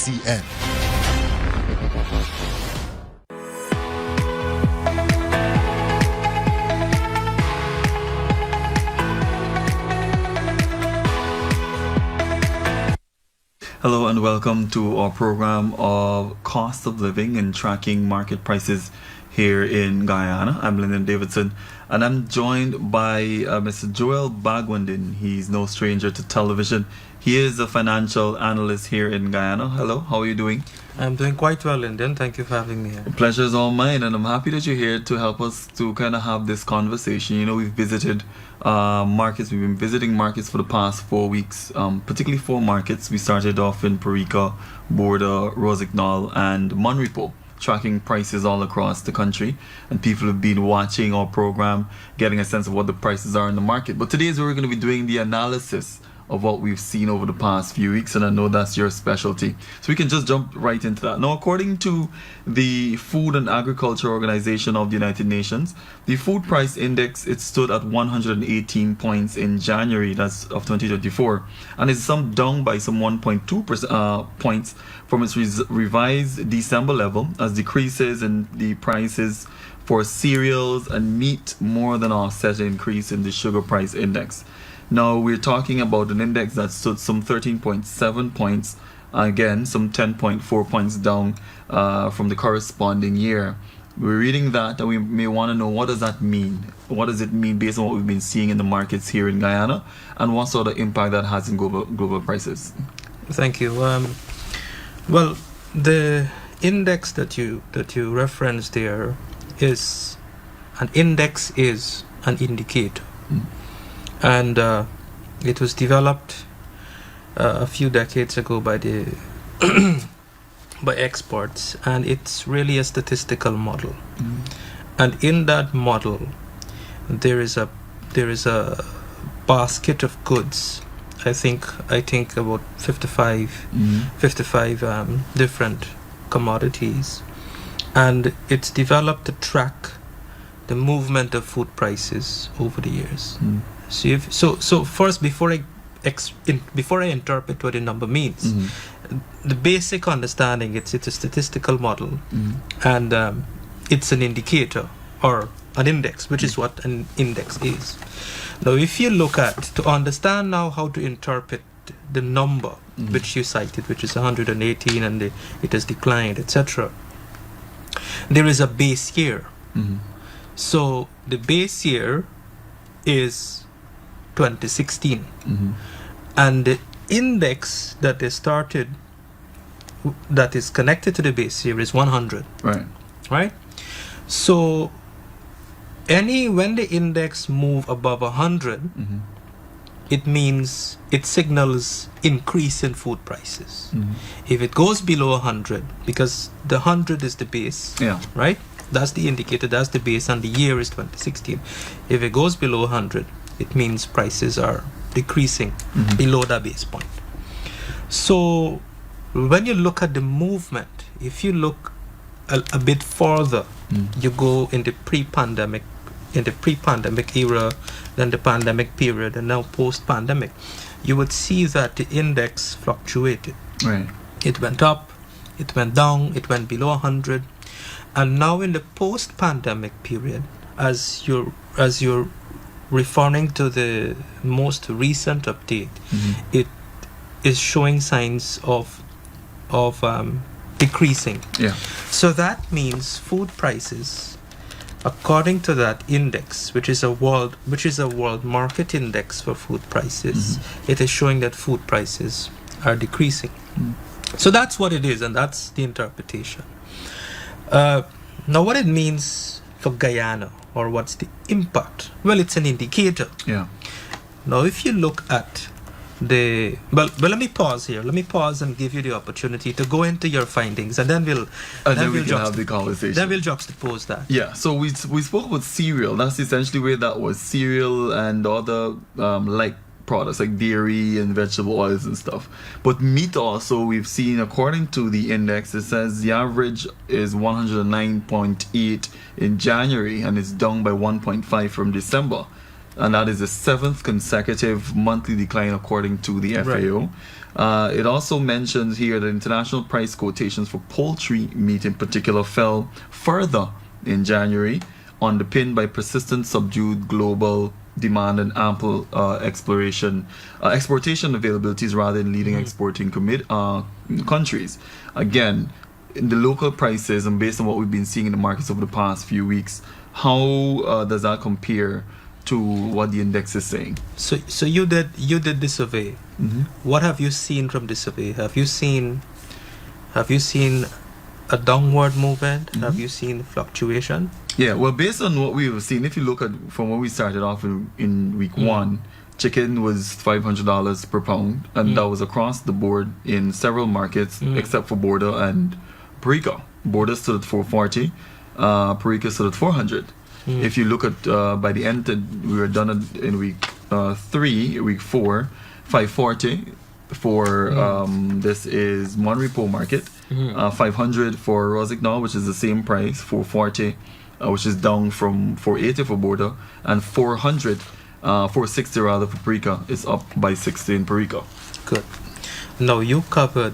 TCN. Hello and welcome to our program of cost of living and tracking market prices here in Guyana. I'm Linden Davidson and I'm joined by Mr. Joel Bhagwandin. He's no stranger to television. He is a financial analyst here in Guyana. Hello, how are you doing? I'm doing quite well, Linden. Thank you for having me here. The pleasure is all mine, and I'm happy that you're here to help us to kind of have this conversation. You know, we've visited markets. We've been visiting markets for the past 4 weeks, particularly 4 markets. We started off in Parika, Borda, Rosignol, and Monrepo, tracking prices all across the country, and people have been watching our program, getting a sense of what the prices are in the market. But today we're going to be doing the analysis of what we've seen over the past few weeks, and I know that's your specialty. So we can just jump right into that. Now, according to the Food and Agriculture Organization of the United Nations, the food price index, it stood at 118 points in January, that's of 2024, and it's down by some 1.2 points from its revised December level, as decreases in the prices for cereals and meat more than offset an increase in the sugar price index. Now we're talking about an index that stood some 13.7 points, again some 10.4 points down from the corresponding year. We're reading that and we may want to know, what does that mean? What does it mean based on what we've been seeing in the markets here in Guyana, and what sort of impact that has in global prices? Thank you. Well, the index that you referenced there is an indicator. And it was developed a few decades ago by by experts, and it's really a statistical model. And in that model, there is a basket of goods. I think about 55 different commodities, and it's developed to track the movement of food prices over the years. So first, before I interpret what the number means, the basic understanding, it's a statistical model, and it's an indicator or an index, which is what an index is. Now, if you look to understand now how to interpret the number which you cited, which is 118, and it has declined, etc., there is a base year. So the base year is 2016, and the index that is connected to the base year is 100. Right. So when the index move above 100, it means it signals increase in food prices. If it goes below 100, because the 100 is the base, right? That's the indicator, that's the base, and the year is 2016. If it goes below 100, it means prices are decreasing below that base point. So when you look at the movement, if you look a bit further, you go in the pre-pandemic era, then the pandemic period, and now post-pandemic, you would see that the index fluctuated. Right. It went up, it went down, it went below 100. And now in the post-pandemic period, as you're referring to the most recent update, it is showing signs of decreasing. So that means food prices, according to that index, which is a world market index for food prices, it is showing that food prices are decreasing. So that's what it is, and that's the interpretation. Now, what it means for Guyana, or what's the impact? Well, it's an indicator. Now, if you look at well, let me pause here. Let me pause and give you the opportunity to go into your findings, and then we'll have the conversation. Then we'll juxtapose that. So we spoke about cereal. That's essentially where that was, cereal and other like products like dairy and vegetable oils and stuff. But meat also, we've seen, according to the index, it says the average is 109.8 in January, and it's down by 1.5 from December. And that is the 7th consecutive monthly decline according to the FAO. It also mentions here that international price quotations for poultry meat in particular fell further in January, underpinned by persistent subdued global demand and ample exportation availabilities rather than leading exporting countries. Again, in the local prices and based on what we've been seeing in the markets over the past few weeks, how does that compare to what the index is saying? So you did the survey. Mm-hmm. What have you seen from the survey? Have you seen a downward movement? Mm-hmm. Have you seen fluctuation? Yeah, well, based on what we've seen, if you look at from when we started off in week one, chicken was $500 per pound, and that was across the board in several markets except for Border and Parika. Border stood at $440, Parika stood at $400. If you look at by the end, we were done in week 3, week 4, $540 for this is Monrepo market, $500 for Rosignol, which is the same price, $440. Which is down from $480 for Border, and $460 rather for Parika is up by $60 in Parika. Good. Now you covered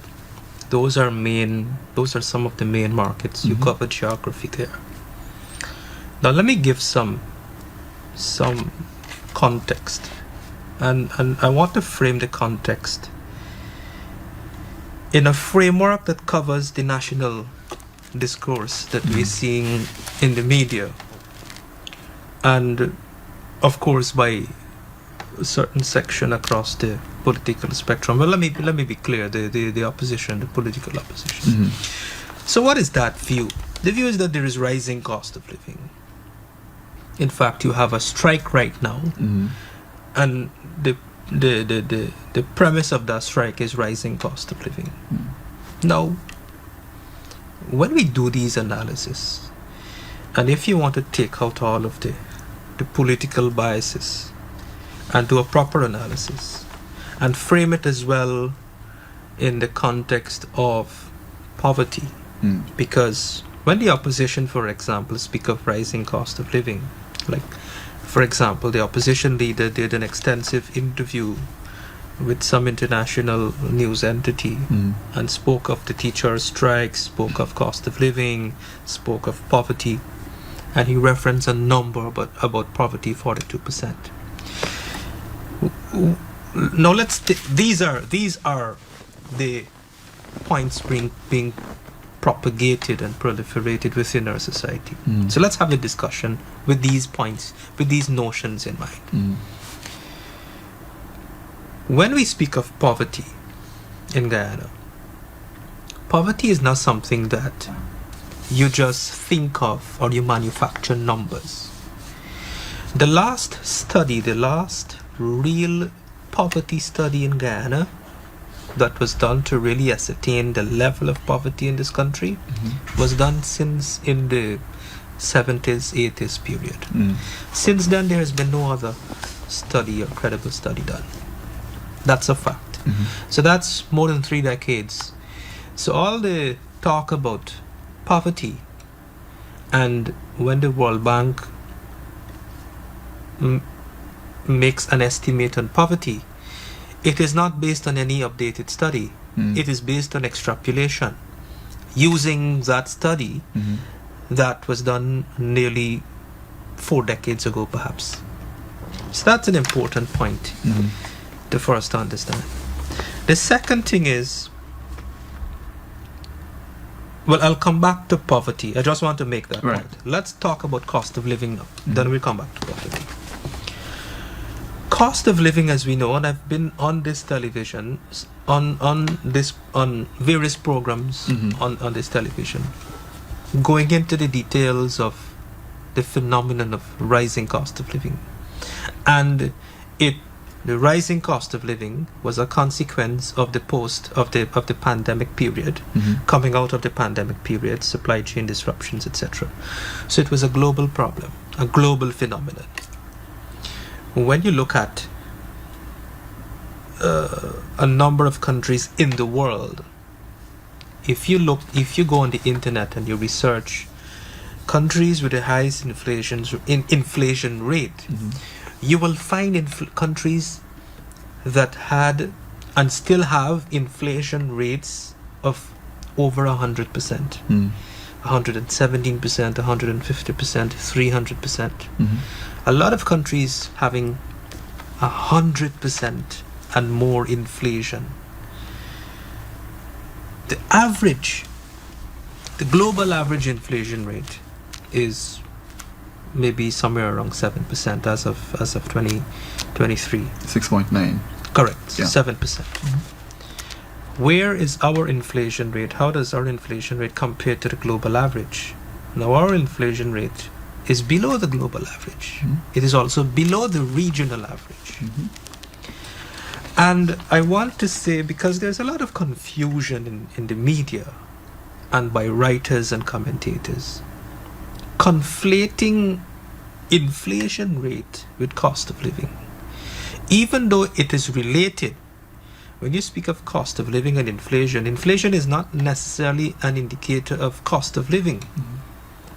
those are some of the main markets. You covered geography there. Now let me give some context, and I want to frame the context in a framework that covers the national discourse that we're seeing in the media, and of course by a certain section across the political spectrum. Well, let me be clear: the opposition, the political opposition. So, what is that view? The view is that there is rising cost of living. In fact, you have a strike right now, and the premise of that strike is rising cost of living. Now, when we do these analysis, and if you want to take out all of the political biases and do a proper analysis and frame it as well in the context of poverty, because when the opposition, for example, speak of rising cost of living, like, for example, the opposition leader did an extensive interview with some international news entity and spoke of the teachers' strikes, spoke of cost of living, spoke of poverty, and he referenced a number about poverty, 42%. Now these are the points being propagated and proliferated within our society. So let's have a discussion with these points, with these notions in mind. When we speak of poverty in Guyana, poverty is not something that you just think of or you manufacture numbers. The last real poverty study in Guyana that was done to really ascertain the level of poverty in this country was done since in the 70s, 80s period. Since then, there has been no other study or credible study done. That's a fact. So that's more than 3 decades. So all the talk about poverty, and when the World Bank makes an estimate on poverty, it is not based on any updated study. It is based on extrapolation using that study that was done nearly 4 decades ago, perhaps. So that's an important point for us to understand. The second thing is, well, I'll come back to poverty. I just want to make that point. Let's talk about cost of living now. Then we'll come back to poverty. Cost of living, as we know, and I've been on this television, on various programs on this television, going into the details of the phenomenon of rising cost of living. And the rising cost of living was a consequence of the pandemic period, coming out of the pandemic period, supply chain disruptions, etc. So it was a global problem, a global phenomenon. When you look at a number of countries in the world, if you go on the internet and you research countries with the highest inflation rate, you will find countries that had and still have inflation rates of over 100%, 117%, 150%, 300%. A lot of countries having 100% and more inflation. The global average inflation rate is maybe somewhere around 7% as of 2023. 6.9. Correct. Yeah. 7%. Where is our inflation rate? How does our inflation rate compare to the global average? Now, our inflation rate is below the global average. It is also below the regional average. And I want to say, because there's a lot of confusion in the media and by writers and commentators, conflating inflation rate with cost of living. Even though it is related, when you speak of cost of living and inflation, inflation is not necessarily an indicator of cost of living.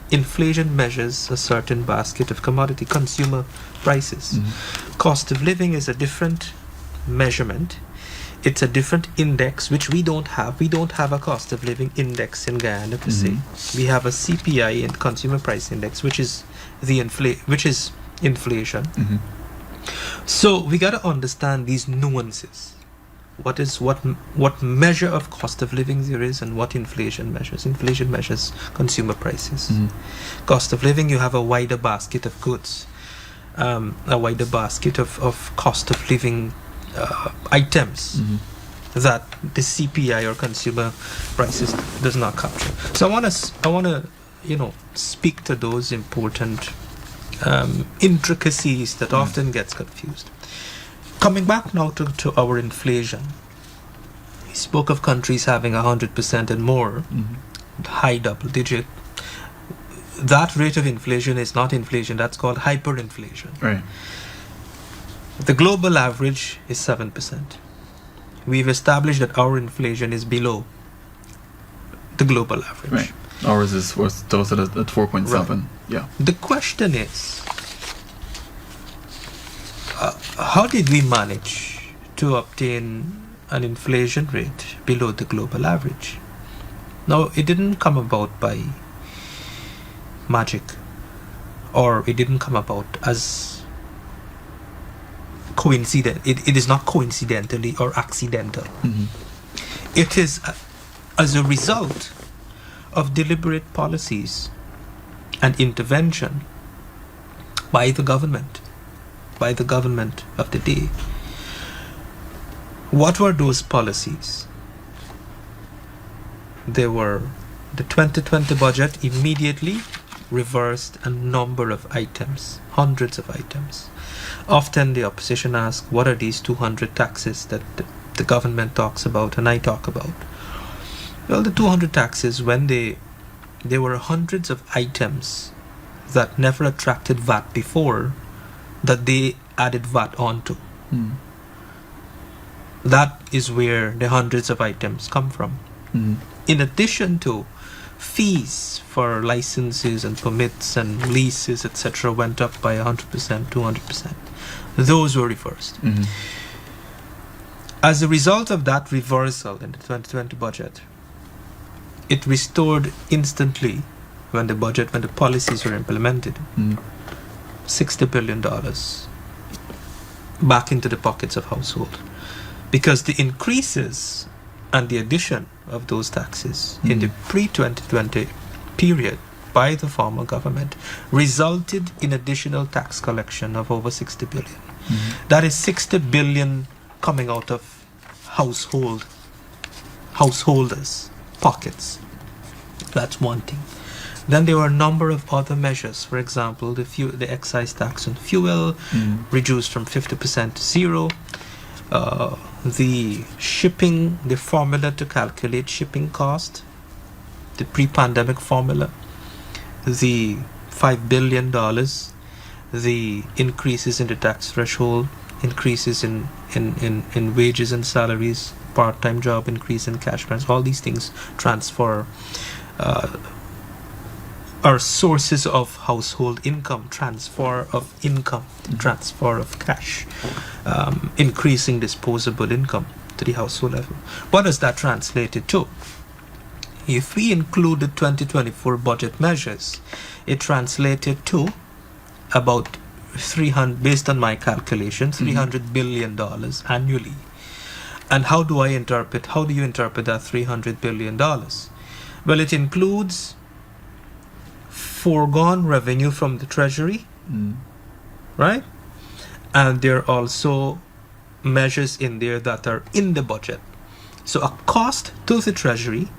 Inflation measures a certain basket of commodity consumer prices. Cost of living is a different measurement. It's a different index which we don't have. We don't have a cost of living index in Guyana per se. We have a CPI and consumer price index, which is inflation. So we got to understand these nuances. What measure of cost of living there is and what inflation measures. Inflation measures consumer prices. Cost of living, you have a wider basket of goods, a wider basket of cost of living items that the CPI or consumer prices does not capture. So I want to speak to those important intricacies that often gets confused. Coming back now to our inflation, we spoke of countries having 100% and more, high double digit. That rate of inflation is not inflation, that's called hyperinflation. Right. The global average is 7%. We've established that our inflation is below the global average. Right. Ours was toasted at 4.7. Right. Yeah. The question is, how did we manage to obtain an inflation rate below the global average? Now, it didn't come about by magic, or it didn't come about as coincident. It is not coincidentally or accidental. It is as a result of deliberate policies and intervention by the government of the day. What were those policies? There were the 2020 budget immediately reversed a number of items, hundreds of items. Often the opposition asks, what are these 200 taxes that the government talks about and I talk about? Well, the 200 taxes, when there were hundreds of items that never attracted VAT before, that they added VAT onto. That is where the hundreds of items come from. In addition to fees for licenses and permits and leases, etc., went up by 100%, 200%. Those were reversed. As a result of that reversal in the 2020 budget, it restored instantly, when the policies were implemented, $60 billion back into the pockets of household, because the increases and the addition of those taxes in the pre-2020 period by the former government resulted in additional tax collection of over 60 billion. That is 60 billion coming out of householders' pockets. That's one thing. Then there were a number of other measures. For example, the excise tax on fuel reduced from 50% to zero. The formula to calculate shipping cost, the pre-pandemic formula, the $5 billion, the increases in the tax threshold, increases in wages and salaries, part-time job increase in cash grants, all these things transfer are sources of household income, transfer of cash, increasing disposable income. to the household level. What does that translate to? If we include the 2024 budget measures, it translated to about 300, based on my calculation, $300 billion annually. And how do you interpret that $300 billion? Well, it includes foregone revenue from the Treasury, right? And there are also measures in there that are in the budget. So a cost to the Treasury,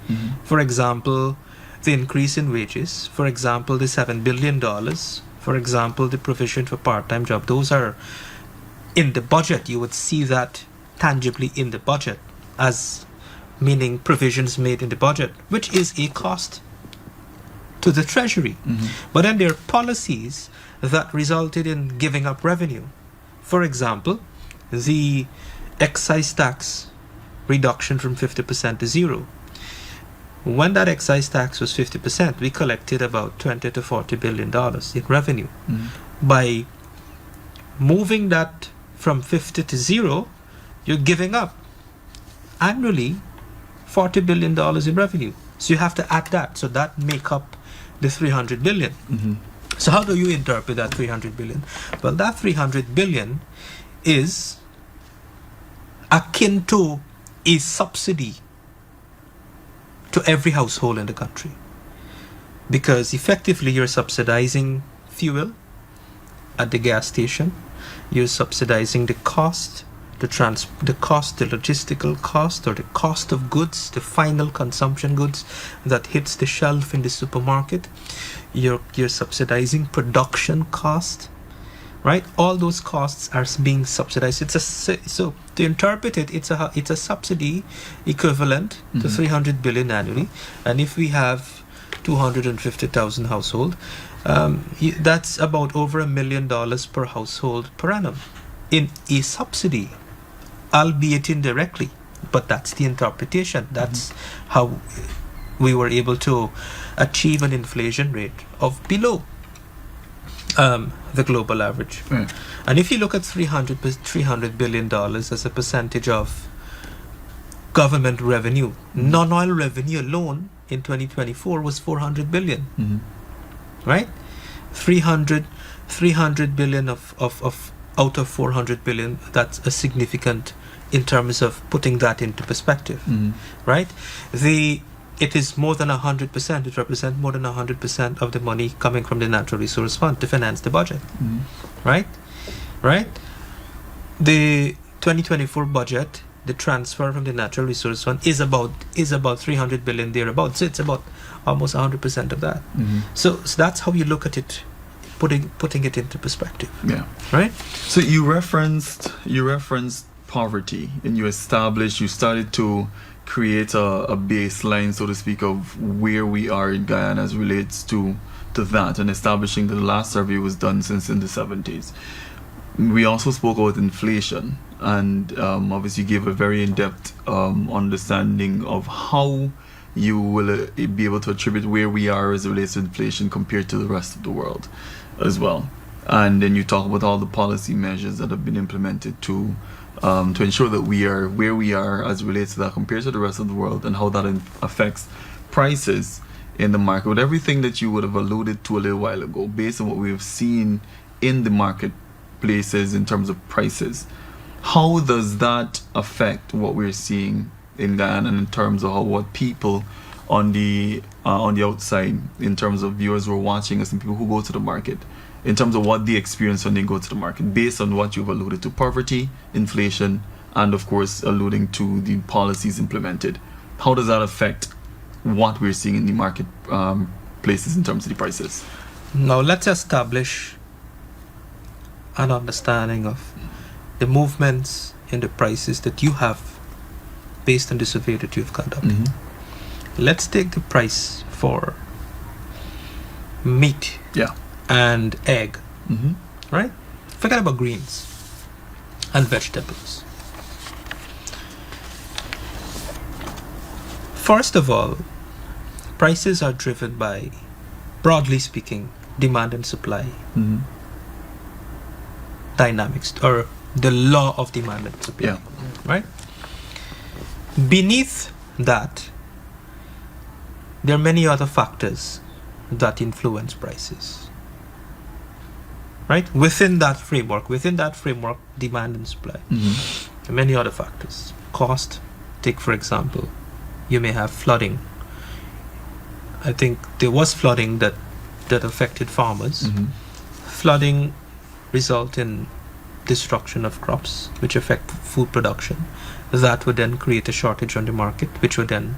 for example, the increase in wages, for example, the $7 billion, for example, the provision for part-time job, those are in the budget. You would see that tangibly in the budget, as meaning provisions made in the budget, which is a cost to the Treasury. But then there are policies that resulted in giving up revenue. For example, the excise tax reduction from 50% to zero. When that excise tax was 50%, we collected about $20 to $40 billion in revenue. By moving that from 50 to zero, you're giving up annually $40 billion in revenue. So you have to add that. So that make up the $300 billion. So how do you interpret that $300 billion? Well, that $300 billion is akin to a subsidy to every household in the country, because effectively you're subsidizing fuel at the gas station, you're subsidizing the cost, the logistical cost, or the cost of goods, the final consumption goods that hits the shelf in the supermarket. You're subsidizing production cost, right? All those costs are being subsidized. So to interpret it, it's a subsidy equivalent to $300 billion annually. And if we have 250,000 household, that's about over $1 million per household per annum in a subsidy, albeit indirectly. But that's the interpretation. That's how we were able to achieve an inflation rate of below the global average. And if you look at $300 billion as a percentage of government revenue, non-oil revenue alone in 2024 was $400 billion, right? 300 billion of out of 400 billion, that's a significant in terms of putting that into perspective, right? It is more than 100%. It represents more than 100% of the money coming from the Natural Resource Fund to finance the budget, right? The 2024 budget, the transfer from the Natural Resource Fund is about 300 billion thereabouts. So it's about almost 100% of that. So that's how you look at it, putting it into perspective. Yeah. Right. So you referenced poverty, and you started to create a baseline, so to speak, of where we are in Guyana as relates to that, and establishing that the last survey was done since in the 70s. We also spoke about inflation, and obviously gave a very in-depth understanding of how you will be able to attribute where we are as it relates to inflation compared to the rest of the world as well. And then you talk about all the policy measures that have been implemented to ensure that we are where we are as it relates to that compared to the rest of the world, and how that affects prices in the market. With everything that you would have alluded to a little while ago, based on what we have seen in the marketplaces in terms of prices, how does that affect what we're seeing in Guyana in terms of what people on the outside, in terms of viewers who are watching us and people who go to the market, in terms of what they experience when they go to the market, based on what you've alluded to: poverty, inflation, and of course alluding to the policies implemented? How does that affect what we're seeing in the market places in terms of the prices? Now let's establish an understanding of the movements in the prices that you have based on the survey that you've conducted. Let's take the price for meat and egg, right? Forget about greens and vegetables. First of all, prices are driven by, broadly speaking, demand and supply dynamics, or the law of demand and supply, right? Beneath that, there are many other factors that influence prices. Right? Within that framework, demand and supply. Mm-hmm. Many other factors. Cost. Take, for example, you may have flooding. I think there was flooding that affected farmers. Mm-hmm. Flooding result in destruction of crops, which affect food production. That would then create a shortage on the market, which would then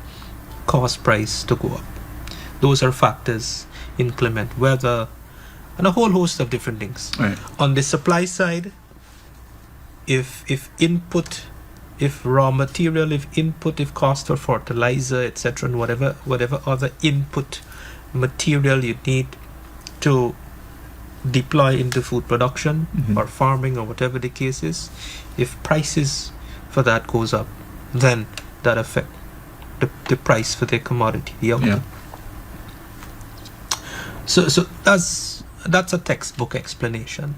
cause price to go up. Those are factors, inclement weather, and a whole host of different things. Right. On the supply side, if input, if raw material, if cost for fertilizer, etc., and whatever other input material you need to deploy into food production or farming or whatever the case is, if prices for that goes up, then that affect the price for the commodity, the output. Yeah. So that's a textbook explanation.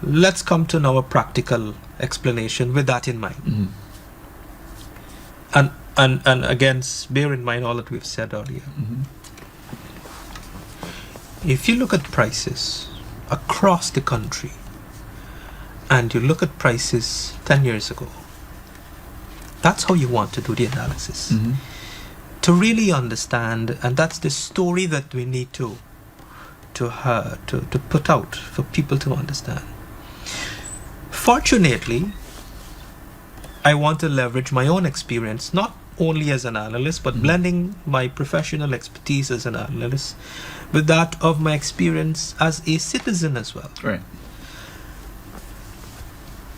Let's come to now a practical explanation with that in mind. And again, bear in mind all that we've said earlier. If you look at prices across the country and you look at prices 10 years ago, that's how you want to do the analysis. To really understand, and that's the story that we need to put out for people to understand. Fortunately, I want to leverage my own experience, not only as an analyst, but blending my professional expertise as an analyst with that of my experience as a citizen as well. Right.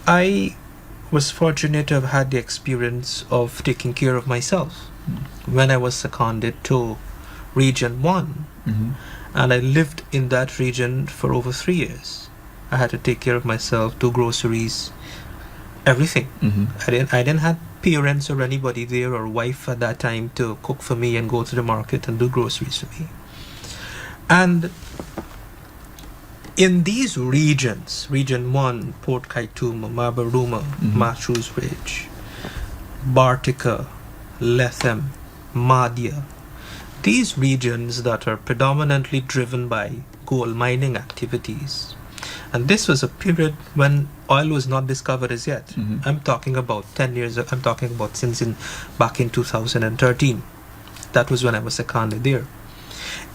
I was fortunate to have had the experience of taking care of myself when I was seconded to Region 1. And I lived in that region for over 3 years. I had to take care of myself, do groceries, everything. I didn't have parents or anybody there or wife at that time to cook for me and go to the market and do groceries for me. And in these regions, Region 1, Port Kaituma, Mabaruma, Matthews Ridge, Bartica, Lethem, Madhya, these regions that are predominantly driven by gold mining activities. And this was a period when oil was not discovered as yet. I'm talking about 10 years, I'm talking about back in 2013. That was when I was seconded there.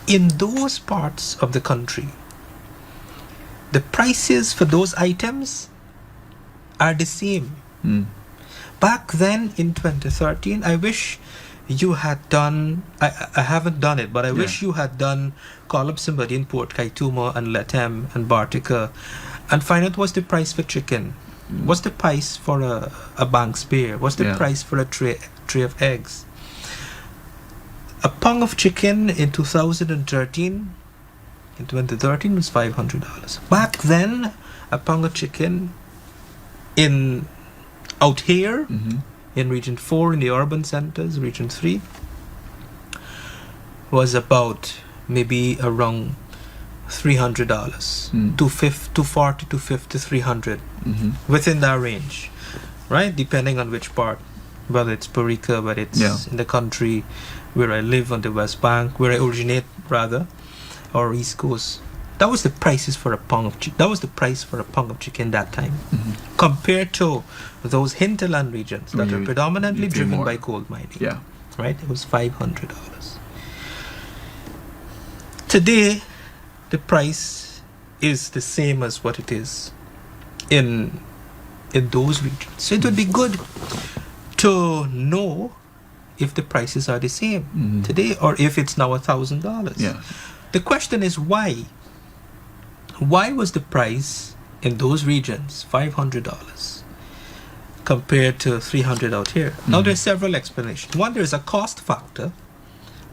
In those parts of the country, the prices for those items are the same. Back then in 2013, I wish you had done, I haven't done it, but I wish you had done, call up somebody in Port Kaituma and Lethem and Bartica and find out what's the price for chicken, what's the price for a Banks beer, what's the price for a tray of eggs. A pound of chicken in 2013 was $500. Back then, a pound of chicken out here in Region 4 in the urban centers, Region 3, was about maybe around $300, $240, $250, $300, within that range, right? Depending on which part, whether it's Parika, whether it's in the country where I live on the West Bank, where I originate rather, or East Coast. That was the prices for a pound of chicken. That was the price for a pound of chicken that time, compared to those hinterland regions that are predominantly driven by gold mining. Yeah, right. It was $500. Today, the price is the same as what it is in those regions. So it would be good to know if the prices are the same today or if it's now $1,000. Yeah. The question is why? Why was the price in those regions $500 compared to $300 out here? Now there's several explanations. One, there's a cost factor,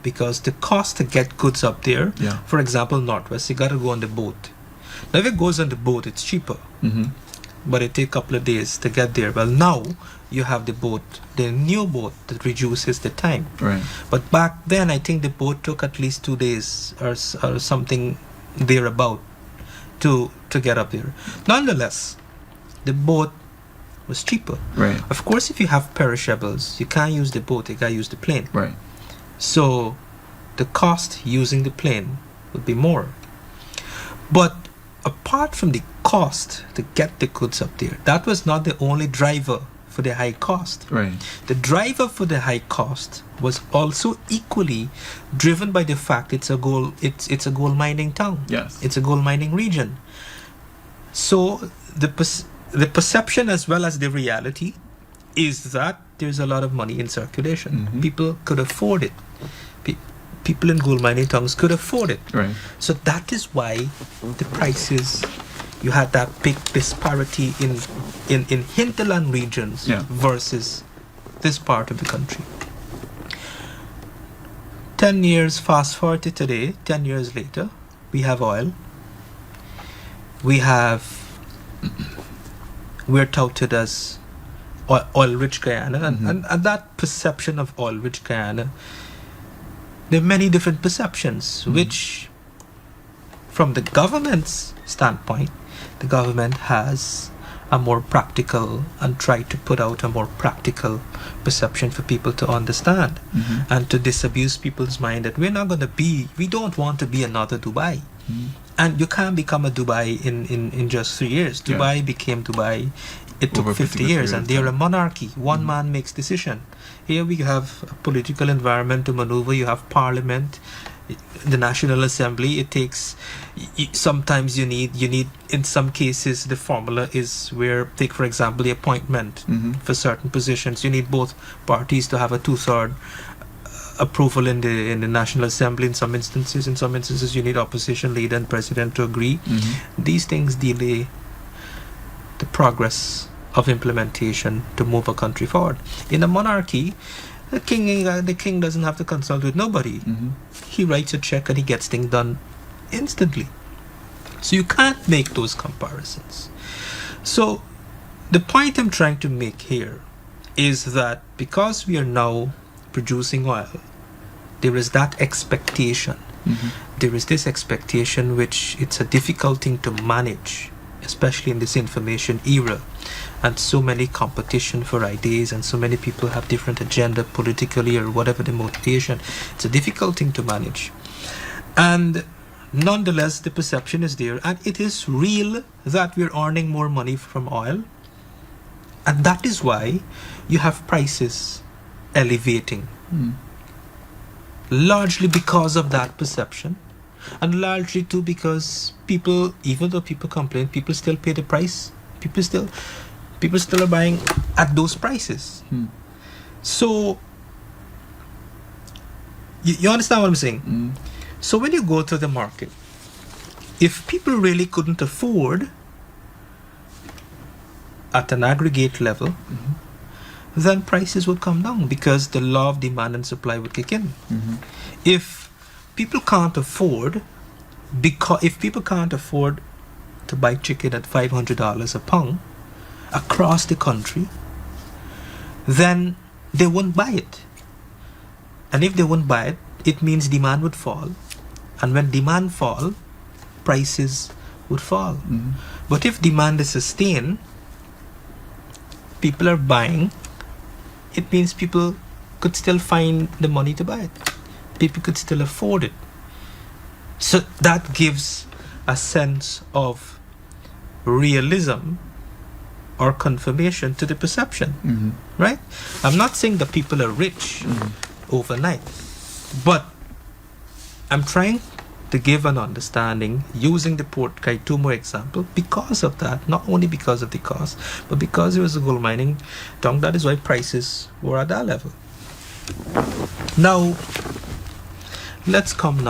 because the cost to get goods up there, for example, Northwest, you got to go on the boat. Now if it goes on the boat, it's cheaper, but it takes a couple of days to get there. Well, now you have the boat, the new boat that reduces the time. Right. But back then, I think the boat took at least 2 days or something thereabout to get up there. Nonetheless, the boat was cheaper. Right. Of course, if you have perishables, you can't use the boat, you gotta use the plane. Right. So the cost using the plane would be more. But apart from the cost to get the goods up there, that was not the only driver for the high cost. Right. The driver for the high cost was also equally driven by the fact it's a gold mining town. Yes. It's a gold mining region. So the perception as well as the reality is that there's a lot of money in circulation. Mm-hmm. People could afford it. People in gold mining towns could afford it. Right. So that is why the prices, you had that big disparity in hinterland regions versus this part of the country. 10 years fast forward to today, 10 years later, we have oil. We're touted as oil-rich Guyana, and that perception of oil-rich Guyana, there are many different perceptions, which, from the government's standpoint, the government has a more practical and try to put out a more practical perception for people to understand and to disabuse people's mind that we don't want to be another Dubai. And you can't become a Dubai in just 3 years. Dubai became Dubai. It took 50 years, and they're a monarchy. One man makes decision. Here we have a political environment to maneuver. You have parliament, the National Assembly. It takes, sometimes you need in some cases the formula is where, take for example the appointment for certain positions, you need both parties to have a 2/3 approval in the National Assembly. In some instances you need opposition leader and president to agree. These things delay the progress of implementation to move a country forward. In a monarchy, the king doesn't have to consult with nobody. He writes a check and he gets things done instantly. So you can't make those comparisons. So the point I'm trying to make here is that because we are now producing oil, there is that expectation. There is this expectation which it's a difficult thing to manage, especially in this information era, and so many competition for ideas, and so many people have different agenda politically or whatever the motivation. It's a difficult thing to manage, and nonetheless the perception is there, and it is real that we're earning more money from oil, and that is why you have prices elevating, largely because of that perception. And largely too because people, even though people complain, people still pay the price. People still are buying at those prices. So you understand what I'm saying? So when you go to the market, if people really couldn't afford at an aggregate level, then prices would come down because the law of demand and supply would kick in. If people can't afford, if people can't afford to buy chicken at $500 a pound across the country, then they won't buy it. And if they won't buy it, it means demand would fall. And when demand fall, prices would fall. But if demand is sustained, people are buying, it means people could still find the money to buy it. People could still afford it. So that gives a sense of realism or confirmation to the perception, right? I'm not saying that people are rich overnight, but I'm trying to give an understanding using the Port Kaitumo example because of that, not only because of the cost, but because it was a gold mining town. That is why prices were at that level. Now, let's come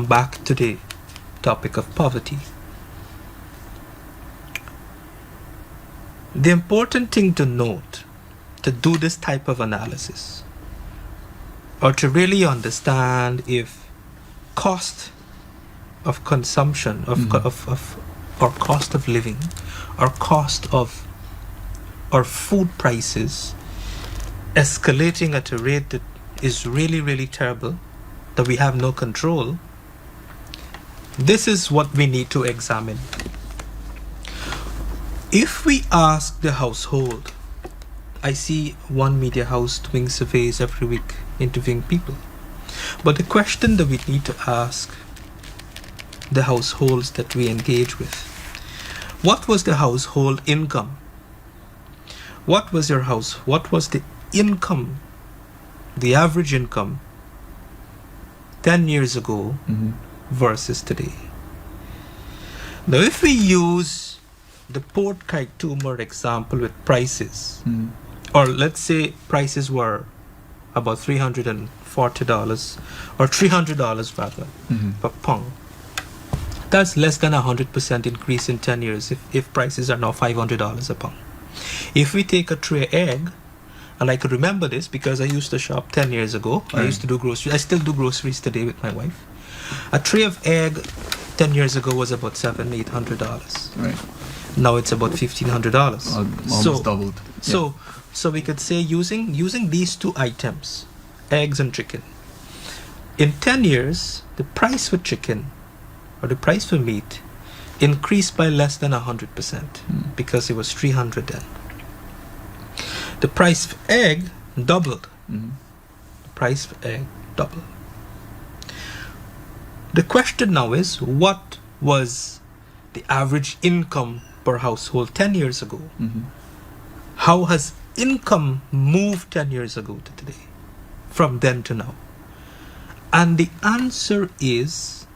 back to the topic of poverty. The important thing to note, to do this type of analysis, or to really understand if cost of consumption, or cost of living, or cost of, or food prices escalating at a rate that is really, really terrible, that we have no control, this is what we need to examine. If we ask the household, I see one media house doing surveys every week, interviewing people. But the question that we need to ask the households that we engage with, what was the household income? What was the income, the average income 10 years ago versus today? Now, if we use the Port Kaitumer example with prices, or let's say prices were about $340 or $300 rather per pound, that's less than 100% increase in 10 years if prices are now $500 a pound. If we take a tray of egg, and I could remember this because I used to shop 10 years ago. I used to do groceries. I still do groceries today with my wife. A tray of egg 10 years ago was about $700-800. Right. Now it's about $1,500. Almost doubled. So we could say using these two items, eggs and chicken, in 10 years, the price for chicken or the price for meat increased by less than 100% because it was 300 then. The price for egg doubled. The price for egg doubled. The question now is, what was the average income per household 10 years ago? How has income moved 10 years ago to today, from then to now? And the answer is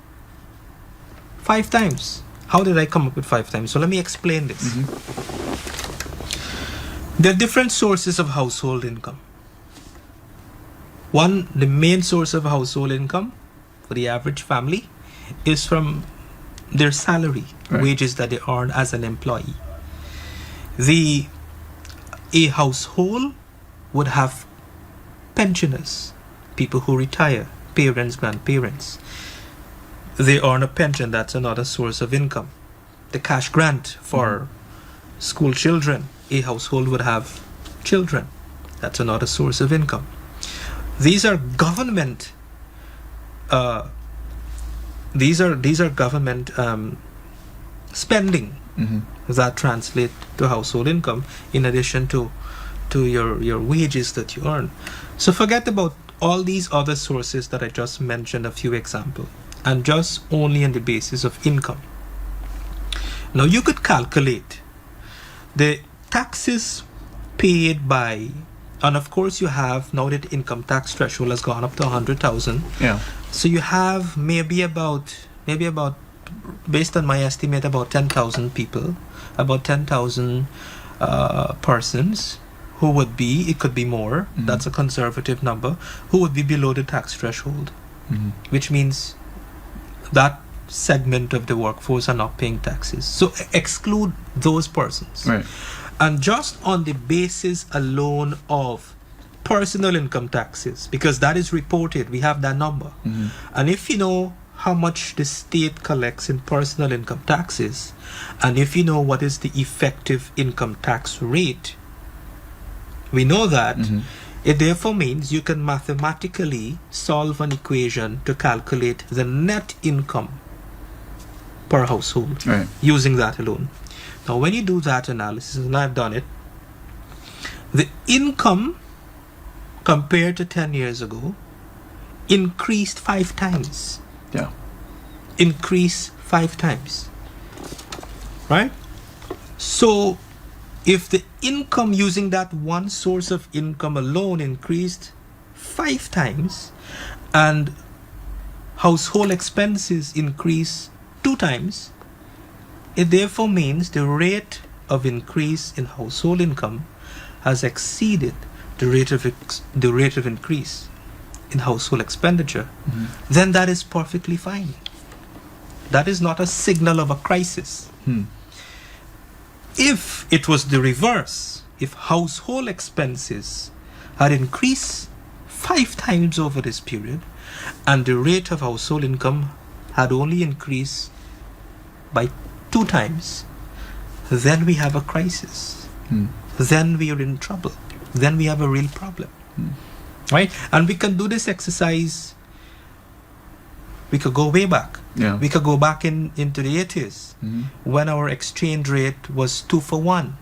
5 times. How did I come up with 5 times? So let me explain this. There are different sources of household income. One, the main source of household income for the average family is from their salary, wages that they earn as an employee. A household would have pensioners, people who retire, parents, grandparents. They earn a pension, that's another source of income. The cash grant for school children, a household would have children, that's another source of income. These are government government spending that translate to household income in addition to your wages that you earn. So forget about all these other sources that I just mentioned, a few examples, and just only on the basis of income. Now you could calculate the taxes paid by, and of course you have, now that income tax threshold has gone up to 100,000. Yeah. So you have maybe about, based on my estimate, about 10,000 people, about 10,000 persons who would be, it could be more, that's a conservative number, who would be below the tax threshold, which means that segment of the workforce are not paying taxes. So exclude those persons. Right. And just on the basis alone of personal income taxes, because that is reported, we have that number. And if you know how much the state collects in personal income taxes, and if you know what is the effective income tax rate, we know that it therefore means you can mathematically solve an equation to calculate the net income per household using that alone. Now when you do that analysis, and I've done it, the income compared to 10 years ago increased 5 times. Yeah. Increased 5 times. Right? So if the income using that one source of income alone increased 5 times and household expenses increased 2 times, it therefore means the rate of increase in household income has exceeded the rate of increase in household expenditure. Then that is perfectly fine. That is not a signal of a crisis. If it was the reverse, if household expenses had increased 5 times over this period and the rate of household income had only increased by 2 times, then we have a crisis. Then we are in trouble. Then we have a real problem. Right? And we can do this exercise We could go way back. Yeah. We could go back into the 80s when our exchange rate was 2 for 1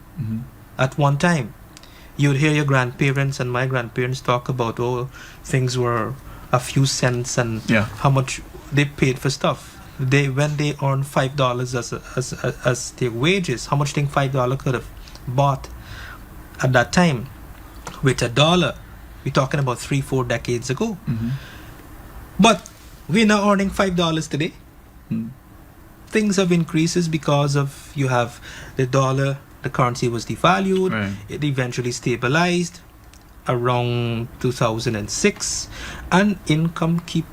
at one time. You'd hear your grandparents and my grandparents talk about, things were a few cents and how much they paid for stuff. When they earned $5 as their wages, how much do you think $5 could have bought at that time? With $1, we're talking about 3-4 decades ago. But we're now earning $5 today. Things have increases because of you have the dollar, the currency was devalued. Right. It eventually stabilized around 2006, and income keep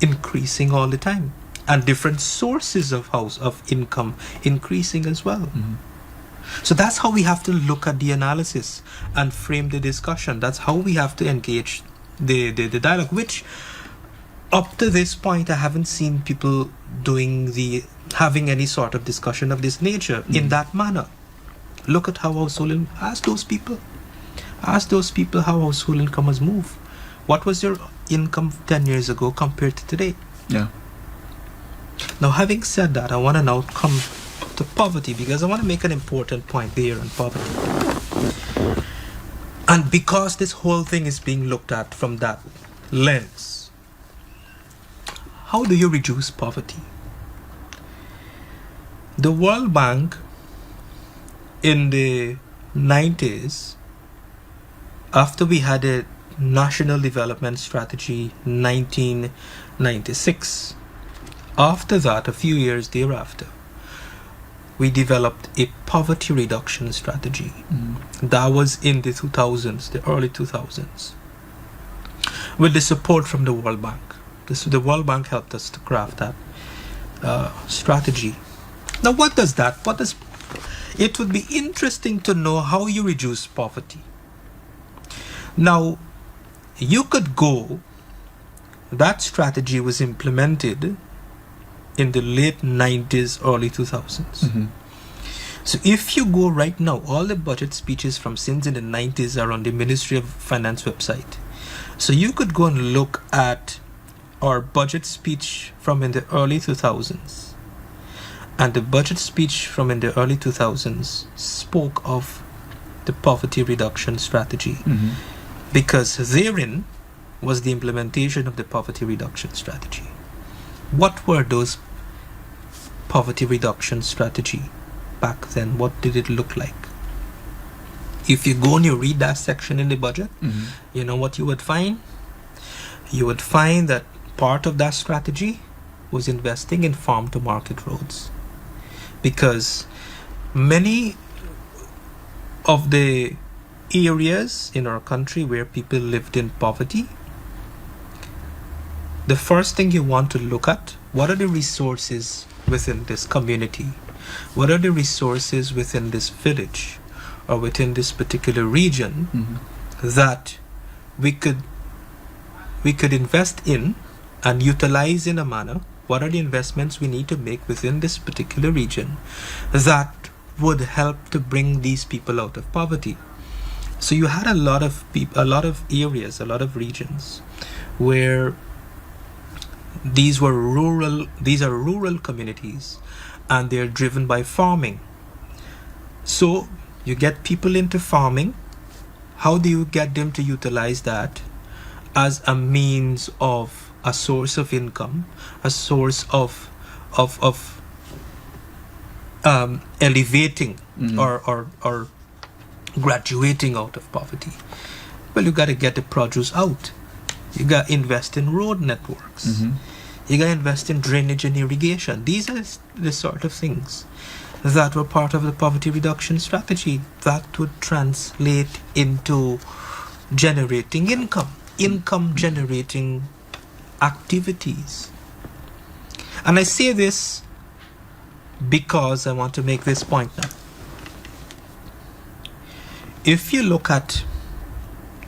increasing all the time, and different sources of income increasing as well. So that's how we have to look at the analysis and frame the discussion. That's how we have to engage the dialogue, which up to this point I haven't seen people having any sort of discussion of this nature in that manner. Look at how household ask those people how household income has moved. What was your income 10 years ago compared to today? Yeah. Now, having said that, I want to now come to poverty, because I want to make an important point there on poverty. And because this whole thing is being looked at from that lens, how do you reduce poverty? The World Bank in the 90s, after we had a National Development Strategy 1996, after that, a few years thereafter, we developed a poverty reduction strategy. That was in the 2000s, the early 2000s, with the support from the World Bank. The World Bank helped us to craft that strategy. Now, what does that? It would be interesting to know how you reduce poverty. Now, you could go. That strategy was implemented in the late 90s, early 2000s. So if you go right now, all the budget speeches from since in the 90s are on the Ministry of Finance website. So you could go and look at our budget speech from in the early 2000s. And the budget speech from in the early 2000s spoke of the poverty reduction strategy. Because therein was the implementation of the poverty reduction strategy. What were those poverty reduction strategy back then? What did it look like? If you go and you read that section in the budget, you know what you would find? You would find that part of that strategy was investing in farm to market roads. Because many of the areas in our country where people lived in poverty, the first thing you want to look at, what are the resources within this community? What are the resources within this village or within this particular region that we could invest in and utilize in a manner? What are the investments we need to make within this particular region that would help to bring these people out of poverty? So you had a lot of areas, a lot of regions where these are rural communities, and they're driven by farming. So you get people into farming. How do you get them to utilize that as a means of a source of income, a source of elevating or graduating out of poverty? Well, you got to get the produce out. You got to invest in road networks. You got to invest in drainage and irrigation. These are the sort of things that were part of the poverty reduction strategy that would translate into generating income generating activities. And I say this because I want to make this point now. If you look at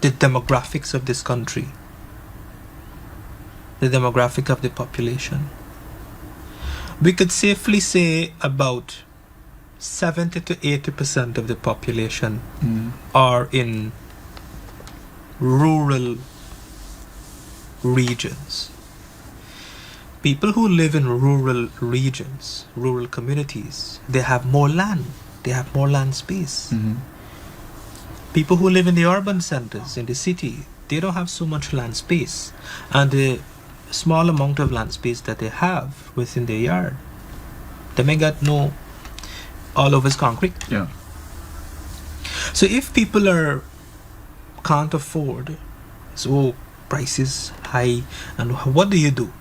the demographics of this country, the demographic of the population, we could safely say about 70 to 80% of the population are in rural regions. People who live in rural regions, rural communities, they have more land. They have more land space. Mm-hmm. People who live in the urban centers, in the city, they don't have so much land space. And the small amount of land space that they have within their yard, they may get no all over concrete. Yeah. So if people can't afford, so prices high, and what do?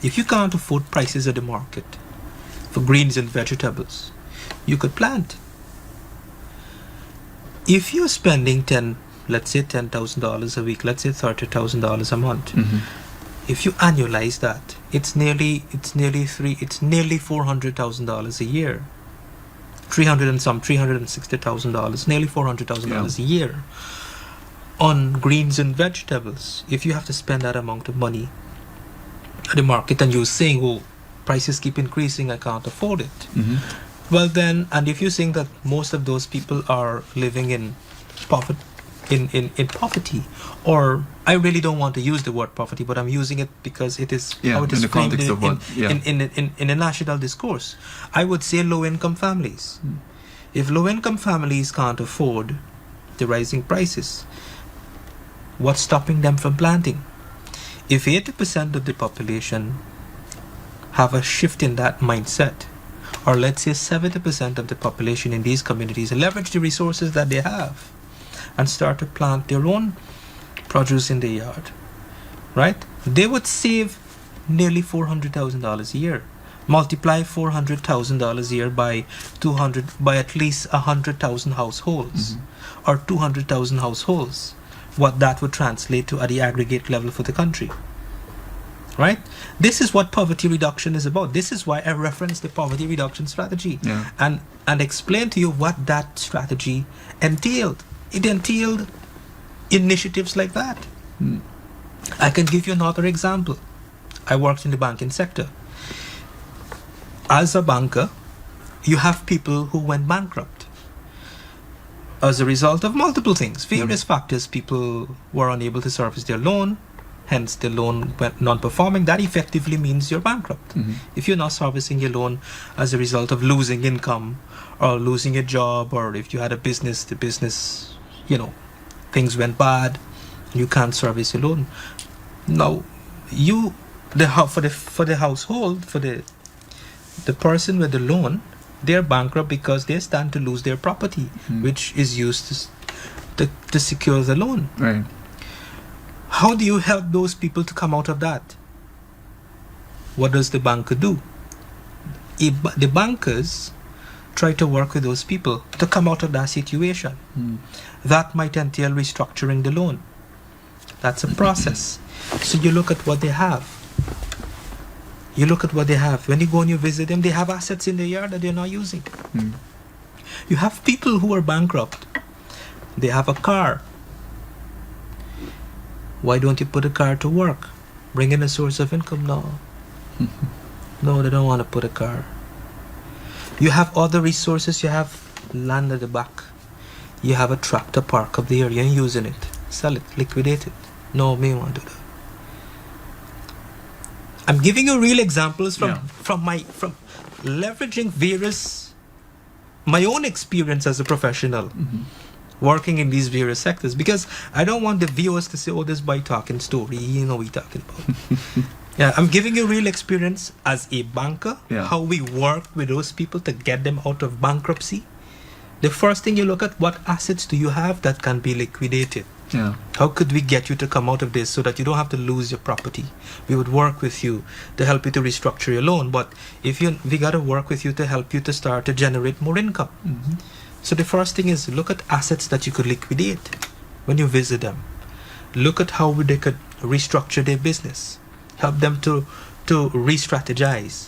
If you can't afford prices at the market for greens and vegetables, you could plant. If you're spending let's say $10,000 a week, let's say $30,000 a month, Mm-hmm. if you annualize that, it's nearly $400,000 a year. $360,000, nearly $400,000 a year on greens and vegetables. If you have to spend that amount of money at the market and you're saying, oh, prices keep increasing, I can't afford it. Mm-hmm. Well then, and if you're saying that most of those people are living in poverty, in poverty, or I really don't want to use the word poverty, but I'm using it because it is how it is in the framed context of what, in a national discourse. I would say low-income families. If low-income families can't afford the rising prices, what's stopping them from planting? If 80% of the population have a shift in that mindset, or let's say 70% of the population in these communities leverage the resources that they have and start to plant their own produce in their yard, right? They would save nearly $400,000 a year. Multiply $400,000 a year by at least 100,000 households, Mm-hmm. or 200,000 households. What that would translate to at the aggregate level for the country, right? This is what poverty reduction is about. This is why I referenced the poverty reduction strategy, and explain to you what that strategy entailed. It entailed initiatives like that. I can give you another example. I worked in the banking sector. As a banker, you have people who went bankrupt as a result of multiple things, various factors. People were unable to service their loan, hence the loan went non-performing. That effectively means you're bankrupt. Mm-hmm. If you're not servicing your loan as a result of losing income or losing a job, or if you had a business, the business, things went bad, you can't service your loan. Now, for the household, for the person with the loan, they're bankrupt because they stand to lose their property, which is used to secure the loan. Right. How do you help those people to come out of that? What does the banker do? The bankers try to work with those people to come out of that situation. That might entail restructuring the loan. That's a process. So you look at what they have. When you go and you visit them, they have assets in their yard that they're not using. You have people who are bankrupt. They have a car. Why don't you put a car to work? Bring in a source of income? No, they don't want to put a car. You have other resources. You have land at the back. You have a tractor park up there. You're using it. Sell it. Liquidate it. No, me want to do that. I'm giving you real examples from leveraging my own experience as a professional working in these various sectors, because I don't want the viewers to say, oh, this boy talking story, what we talking about. I'm giving you real experience as a banker, how we work with those people to get them out of bankruptcy. The first thing you look at, what assets do you have that can be liquidated? How could we get you to come out of this so that you don't have to lose your property? We would work with you to help you to restructure your loan, but we got to work with you to help you to start to generate more income. So the first thing is look at assets that you could liquidate when you visit them. Look at how they could restructure their business. Help them to re-strategize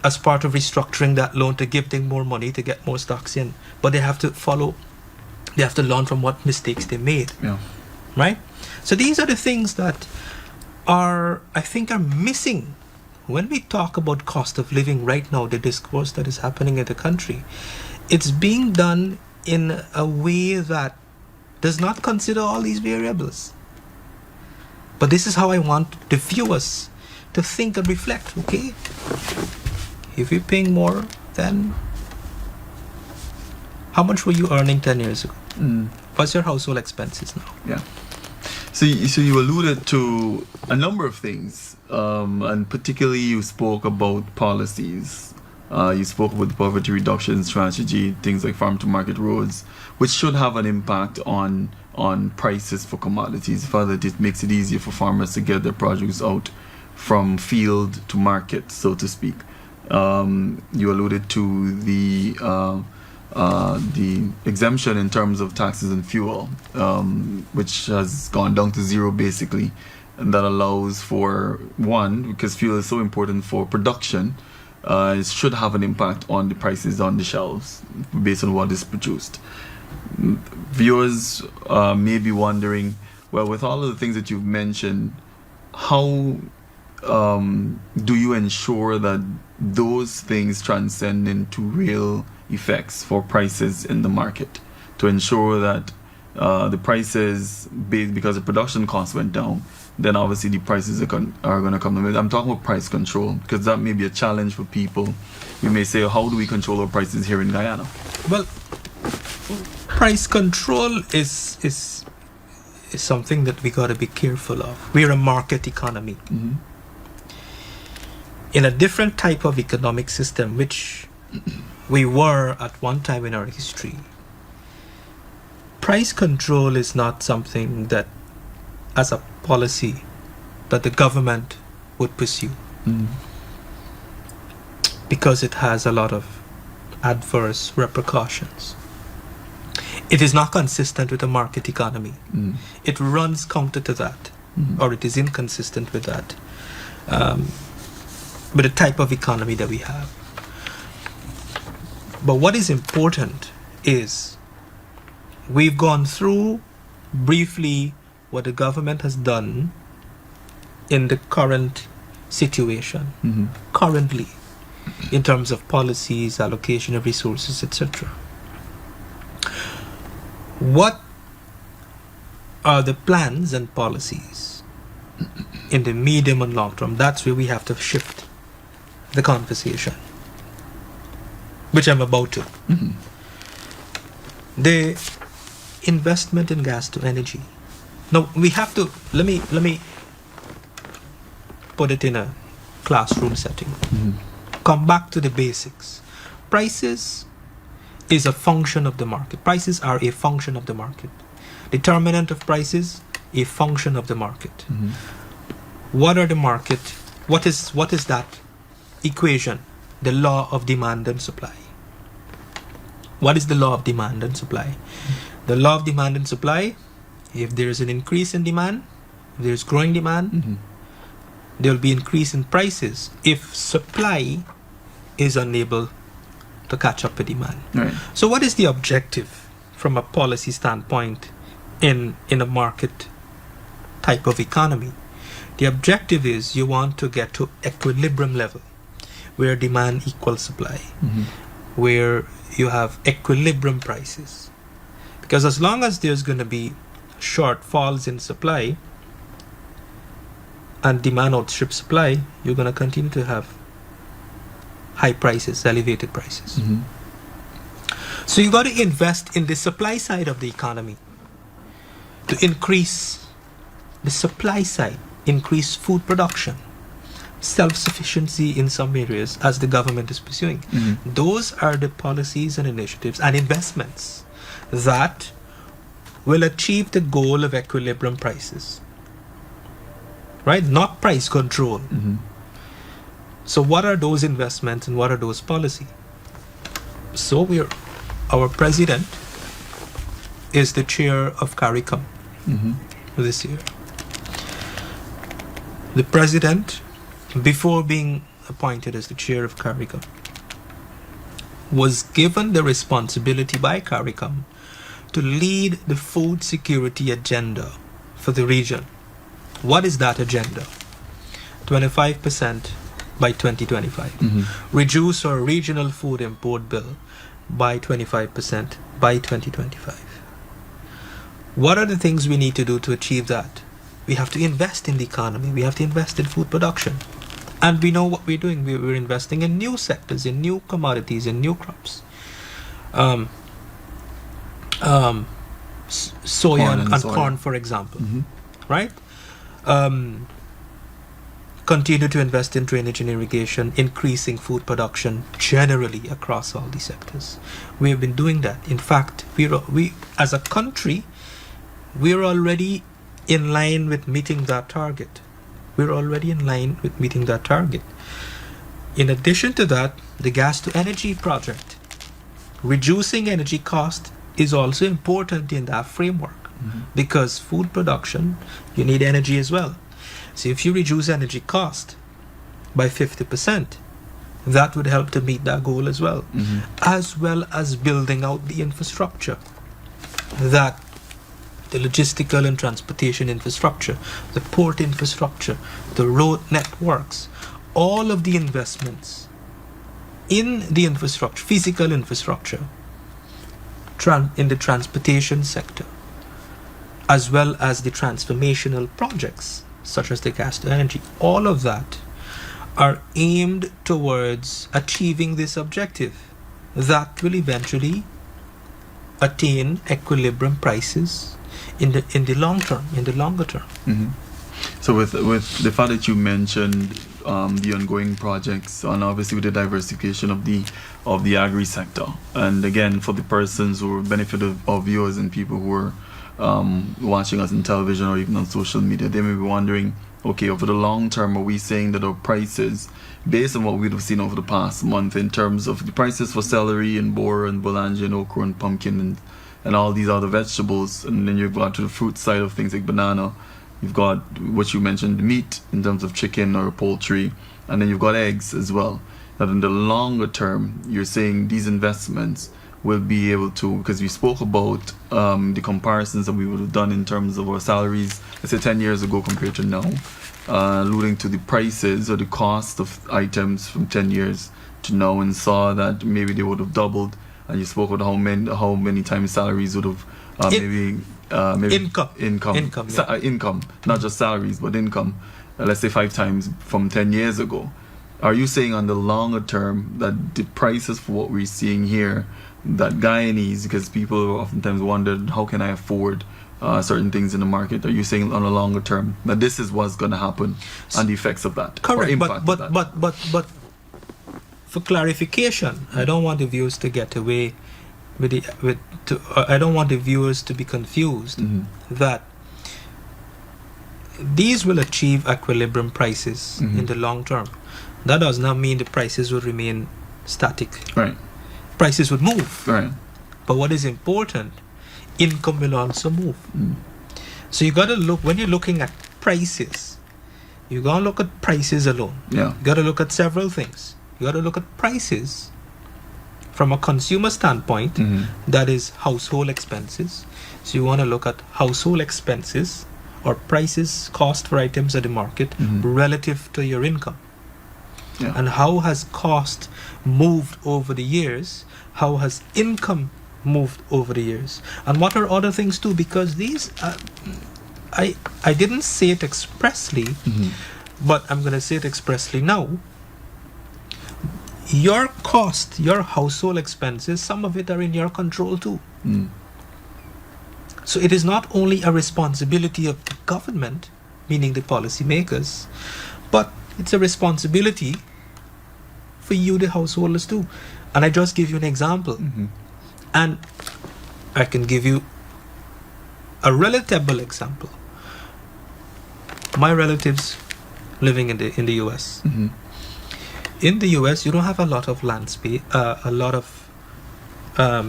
as part of restructuring that loan, to give them more money to get more stocks in. But they have to learn from what mistakes they made. Right? So these are the things that I think are missing when we talk about cost of living right now, the discourse that is happening in the country. It's being done in a way that does not consider all these variables. But this is how I want the viewers to think and reflect, okay? If you're paying more, then how much were you earning 10 years ago? What's your household expenses now? Yeah. So you alluded to a number of things, and particularly you spoke about policies. You spoke about the poverty reduction strategy, things like farm to market roads, which should have an impact on prices for commodities. Further, it makes it easier for farmers to get their produce out from field to market, so to speak. You alluded to the exemption in terms of taxes and fuel, which has gone down to zero basically, and that allows for because fuel is so important for production, it should have an impact on the prices on the shelves based on what is produced. Viewers may be wondering, well, with all of the things that you've mentioned, how do you ensure that those things transcend into real effects for prices in the market, to ensure that the prices, because the production costs went down, then obviously the prices are going to come down. I'm talking about price control, because that may be a challenge for people. You may say, how do we control our prices here in Guyana? Well, price control is something that we got to be careful of. We're a market economy. Mm-hmm. In a different type of economic system, which we were at one time in our history, price control is not something that, as a policy, that the government would pursue. Mm. Because it has a lot of adverse repercussions. It is not consistent with a market economy. Mm. It runs counter to that, or it is inconsistent with that, with the type of economy that we have. But what is important is we've gone through briefly what the government has done in the current situation, currently, in terms of policies, allocation of resources, etc. What are the plans and policies in the medium and long term? That's where we have to shift the conversation, which I'm about to. The investment in gas to energy. Now we have to let me put it in a classroom setting. Come back to the basics. Prices is a function of the market. Prices are a function of the market. Determinant of prices, a function of the market. What are the market? What is that equation? The law of demand and supply. What is the law of demand and supply? The law of demand and supply, if there is an increase in demand, if there is growing demand, there will be increase in prices if supply is unable to catch up with demand. Right. So what is the objective from a policy standpoint in a market type of economy? The objective is you want to get to equilibrium level where demand equals supply, where you have equilibrium prices. Because as long as there's going to be shortfalls in supply and demand outstrips supply, you're going to continue to have high prices, elevated prices. So you got to invest in the supply side of the economy to increase the supply side, increase food production, self-sufficiency in some areas, as the government is pursuing. Those are the policies and initiatives and investments that will achieve the goal of equilibrium prices. Right? Not price control. So what are those investments and what are those policies? So our president is the chair of CARICOM this year. The president, before being appointed as the chair of CARICOM, was given the responsibility by CARICOM to lead the food security agenda for the region. What is that agenda? 25% by 2025. Reduce our regional food import bill by 25% by 2025. What are the things we need to do to achieve that? We have to invest in the economy. We have to invest in food production. And we know what we're doing. We're investing in new sectors, in new commodities, in new crops. Soya and corn, for example, right? Continue to invest in drainage and irrigation, increasing food production generally across all these sectors. We have been doing that. In fact, we as a country, we're already in line with meeting that target. We're already in line with meeting that target. In addition to that, the gas to energy project, reducing energy cost is also important in that framework, because food production, you need energy as well. So if you reduce energy cost by 50%, that would help to meet that goal as well, as well as building out the infrastructure, that the logistical and transportation infrastructure, the port infrastructure, the road networks, all of the investments in the infrastructure, physical infrastructure, in the transportation sector, as well as the transformational projects such as the gas to energy, all of that are aimed towards achieving this objective that will eventually attain equilibrium prices in the long term, in the longer term. So with the fact that you mentioned the ongoing projects, and obviously with the diversification of the agri sector, and again for the persons who are benefit of viewers and people who are watching us on television or even on social media, they may be wondering, okay, over the long term, are we saying that our prices, based on what we've seen over the past month in terms of the prices for celery and boar and boulanger and okra and pumpkin and all these other vegetables, and then you've got to the fruit side of things like banana, you've got what you mentioned, meat in terms of chicken or poultry, and then you've got eggs as well, that in the longer term, you're saying these investments will be able to, because we spoke about the comparisons that we would have done in terms of our salaries, let's say 10 years ago compared to now, alluding to the prices or the cost of items from 10 years to now, and saw that maybe they would have doubled, and you spoke about how many times salaries would have maybe income, not just salaries but income, let's say 5 times from 10 years ago. Are you saying on the longer term that the prices for what we're seeing here, that Guyanese, because people oftentimes wondered how can I afford certain things in the market, are you saying on a longer term that this is what's going to happen and the effects of that? Correct, but for clarification, I don't want the viewers to get away I don't want the viewers to be confused that these will achieve equilibrium prices in the long term. That does not mean the prices will remain static. Right. Prices would move. Right. But what is important, income will also move. So you got to look, when you're looking at prices, you got to look at prices alone. Yeah. You got to look at several things. You got to look at prices from a consumer standpoint, that is household expenses. So you want to look at household expenses or prices, cost for items at the market relative to your income. Yeah. And how has cost moved over the years? How has income moved over the years? And what are other things too? Because these, I didn't say it expressly, but I'm going to say it expressly now. Your cost, your household expenses, some of it are in your control too. So it is not only a responsibility of the government, meaning the policymakers, but it's a responsibility for you, the householders too. And I just give you an example. And I can give you a relatable example. My relatives living in the US. In the US, you don't have a lot of land space,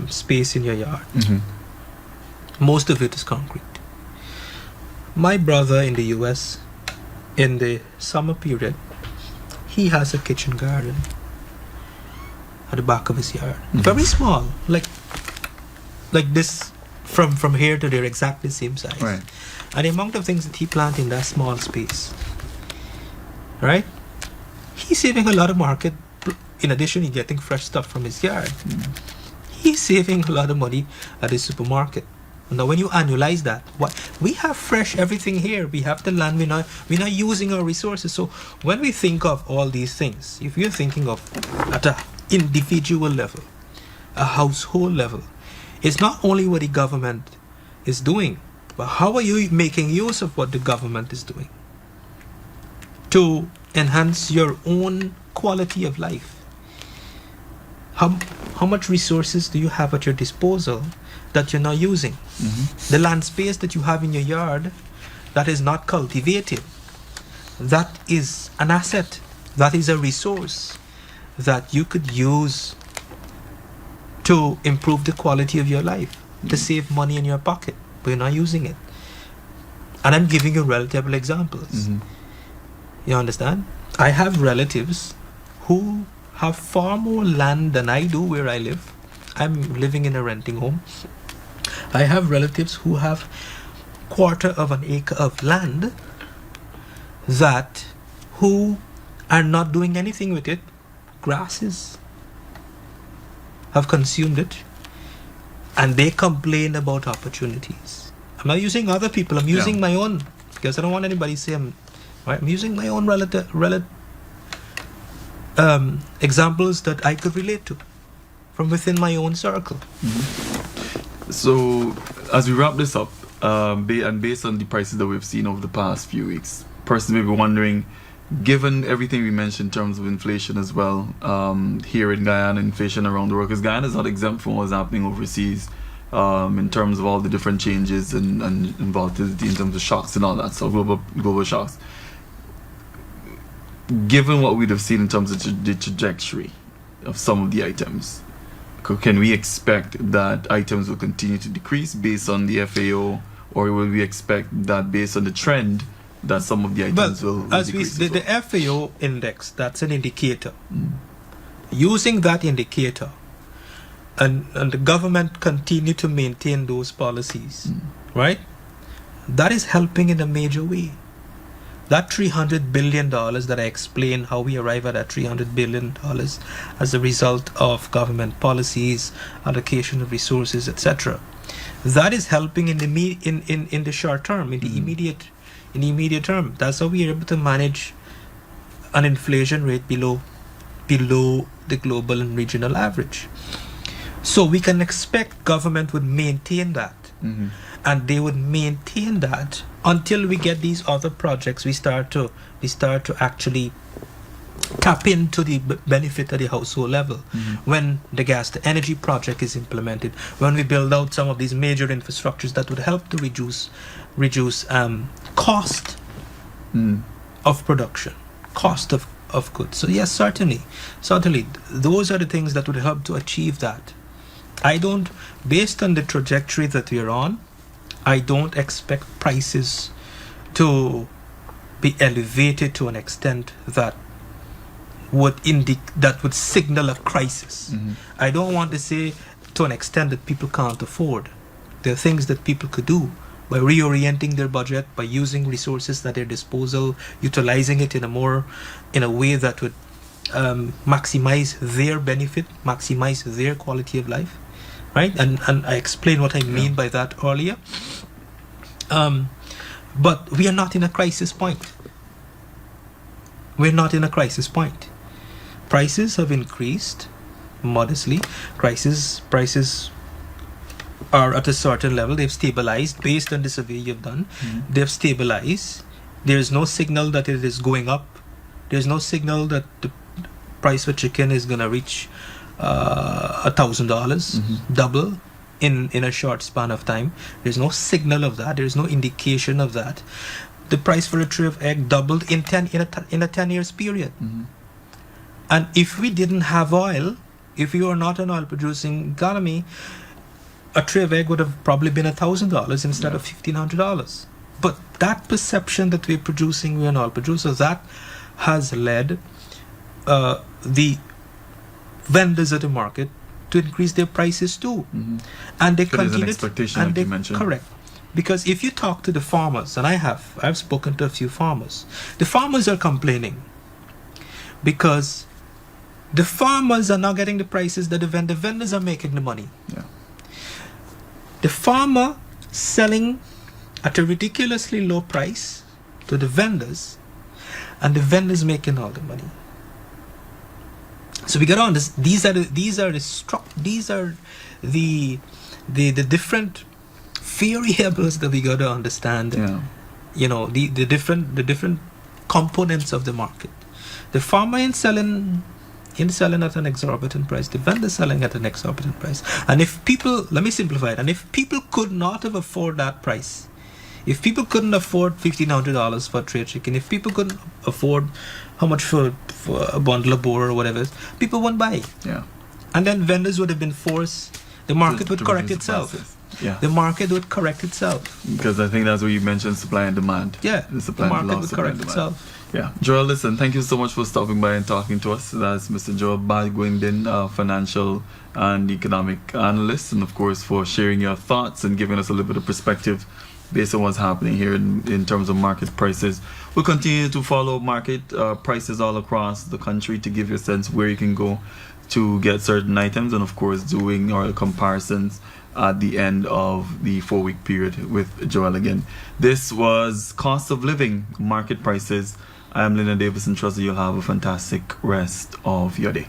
space in your yard. Most of it is concrete. My brother in the US, in the summer period, he has a kitchen garden at the back of his yard. Very small, like this, from here to there, exactly the same size. Right. And the amount of things that he plants in that small space, right? He's saving a lot of market. In addition, he's getting fresh stuff from his yard. He's saving a lot of money at the supermarket. Now, when you annualize that, we have fresh everything here. We have the land. We're not using our resources. So when we think of all these things, if you're thinking of at a individual level, a household level, it's not only what the government is doing, but how are you making use of what the government is doing to enhance your own quality of life? How much resources do you have at your disposal that you're not using? The land space that you have in your yard that is not cultivated, that is an asset, that is a resource that you could use to improve the quality of your life, to save money in your pocket, but you're not using it. And I'm giving you relatable examples. You understand? I have relatives who have far more land than I do where I live. I'm living in a renting home. I have relatives who have 1/4 of an acre of land who are not doing anything with it. Grasses have consumed it, and they complain about opportunities. I'm not using other people. I'm using my own, because I don't want anybody to say I'm using my own examples that I could relate to from within my own circle. So, as we wrap this up, and based on the prices that we've seen over the past few weeks, persons may be wondering, given everything we mentioned in terms of inflation as well, here in Guyana, inflation around the world, because Guyana is not exempt from what's happening overseas, in terms of all the different changes and volatility in terms of shocks and all that, so global shocks. Given what we'd have seen in terms of the trajectory of some of the items, can we expect that items will continue to decrease based on the FAO, or will we expect that based on the trend that some of the items will decrease? The FAO index, that's an indicator. Using that indicator, and the government continue to maintain those policies, right? That is helping in a major way. That $300 billion that I explained, how we arrive at that $300 billion as a result of government policies, allocation of resources, etc. That is helping in the short term, in the immediate term. That's how we are able to manage an inflation rate below the global and regional average. So we can expect government would maintain that, and they would maintain that until we get these other projects. We start to actually tap into the benefit at the household level. When the gas to energy project is implemented, when we build out some of these major infrastructures that would help to reduce cost of production, cost of goods. So yes, certainly those are the things that would help to achieve that. Based on the trajectory that we're on, I don't expect prices to be elevated to an extent that would signal a crisis. I don't want to say to an extent that people can't afford. There are things that people could do by reorienting their budget, by using resources at their disposal, utilizing it in a way that would maximize their benefit, maximize their quality of life, right? And I explained what I mean by that earlier. But we are not in a crisis point. We're not in a crisis point. Prices have increased modestly. Prices are at a certain level. They've stabilized based on the survey you've done. They've stabilized. There is no signal that it is going up. There's no signal that the price for chicken is going to reach $1,000, double in a short span of time. There's no signal of that. There's no indication of that. The price for a tray of egg doubled in a 10 years period. And if we didn't have oil, if we were not an oil producing economy, a tray of egg would have probably been $1,000 instead of $1,500. But that perception that we're an oil producer, that has led the vendors at the market to increase their prices too. And they continue. There's an expectation, like you mentioned. Correct. Because if you talk to the farmers, and I've spoken to a few farmers, the farmers are complaining because the farmers are not getting the prices that the vendors are making the money. The farmer selling at a ridiculously low price to the vendors, and the vendors making all the money. So we get on this. These are the different variables that we got to understand. Yeah. You know, the different components of the market. The farmer is selling at an exorbitant price. The vendor selling at an exorbitant price. And if people, let me simplify it. And if people could not have afford that price, if people couldn't afford $1,500 for a tray chicken, if people couldn't afford how much for a bundle of boar or whatever, people won't buy. Yeah. And then vendors would have been forced. The market would correct itself. Yeah. The market would correct itself. Because I think that's where you mentioned supply and demand. Yeah. The market would correct itself. Yeah. Joel, listen, thank you so much for stopping by and talking to us. That's Mr. Joel Bhagwandin, financial and economic analyst, and of course for sharing your thoughts and giving us a little bit of perspective based on what's happening here in terms of market prices. We'll continue to follow market prices all across the country to give you a sense where you can go to get certain items, and of course doing our comparisons at the end of the 4-week period with Joel again. This was Cost of Living Market Prices. I am Linden Davidson. Trust that you'll have a fantastic rest of your day.